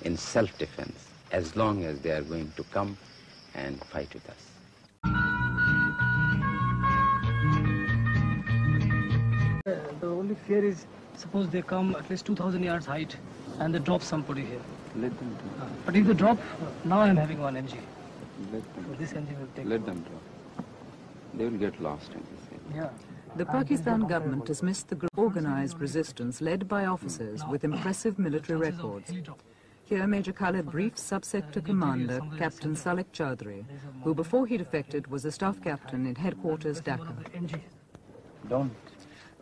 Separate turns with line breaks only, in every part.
in self-defense, as long as they are going to come and fight with us.
The only fear is, suppose they come at least 2,000 yards height and they drop somebody here.
Let them drop.
But if they drop, now I'm having one MG.
Let them
So this MG will take.
Let them drop. They will get lost in this area.
Yeah.
The Pakistan government dismissed the organized resistance led by officers with impressive military records. Here Major Khalid briefed Sub-Sector Commander Captain Salik Chaudhry, who before he defected was a staff captain in headquarters Dhaka.
Don't.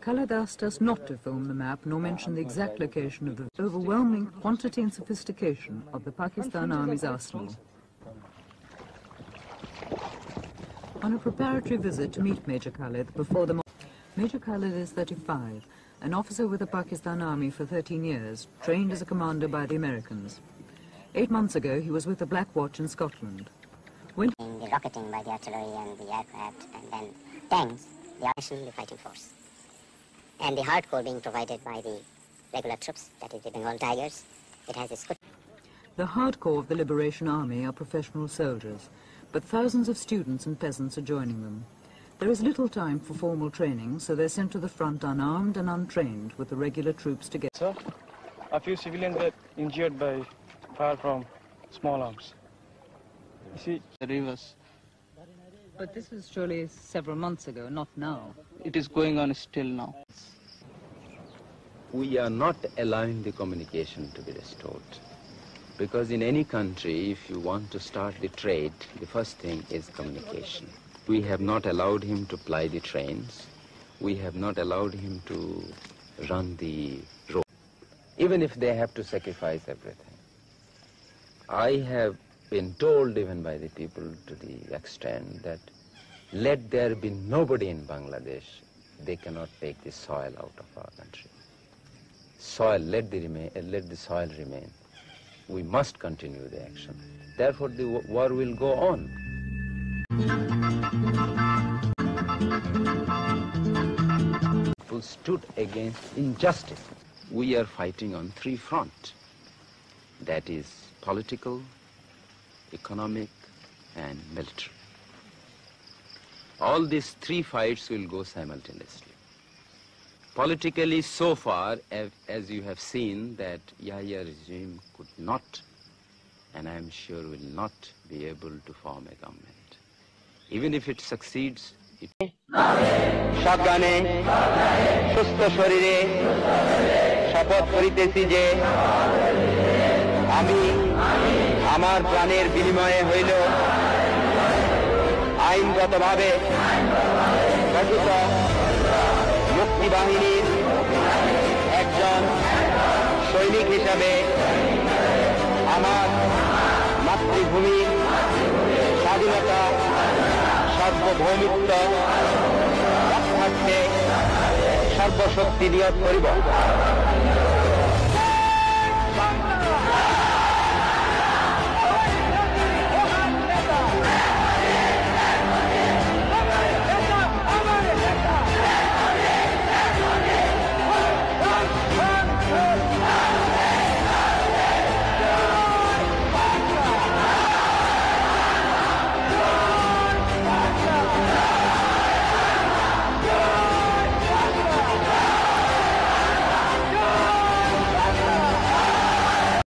Khalid asked us not to film the map nor mention the exact location of the overwhelming quantity and sophistication of the Pakistan Army's arsenal. On a preparatory visit to meet Major Khalid before the... Major Khalid is 35, an officer with the Pakistan Army for 13 years, trained as a commander by the Americans. 8 months ago, he was with the Black Watch in Scotland. When
the rocketing by the artillery and the aircraft, and then tanks, the action, the fighting force. And the hardcore being provided by the regular troops, that is the Bengal Tigers. It has its...
The hardcore of the Liberation Army are professional soldiers, but thousands of students and peasants are joining them. There is little time for formal training, so they're sent to the front unarmed and untrained with the regular troops together.
Sir, a few civilians get injured by fire from small arms. You see,
the rivers.
But this was surely several months ago, not now.
It is going on still now.
We are not allowing the communication to be restored. Because in any country, if you want to start the trade, the first thing is communication. We have not allowed him to ply the trains. We have not allowed him to run the road, even if they have to sacrifice everything. I have been told even by the people to the extent that let there be nobody in Bangladesh, they cannot take the soil out of our country. Soil, let the soil remain. We must continue the action. Therefore, the war will go on. People stood against injustice. We are fighting on 3 fronts. That is political, economic, and military. All these 3 fights will go simultaneously. Politically, so far, as you have seen, that Yahya regime could not, and I am sure will not, be able to form a government. Even if it succeeds, it...
সাবধানে সুস্থ শরীরে শপথ করিতেছি যে আমি আমার প্রাণের বিনিময়ে হইল আইনগতভাবে গঠিত মুক্তিবাহিনীর একজন সৈনিক হিসাবে আমার মাতৃভূমির স্বাধীনতা সার্বভৌমিত্ব রক্ষার্থে সর্বশক্তি নিয়োগ করিব।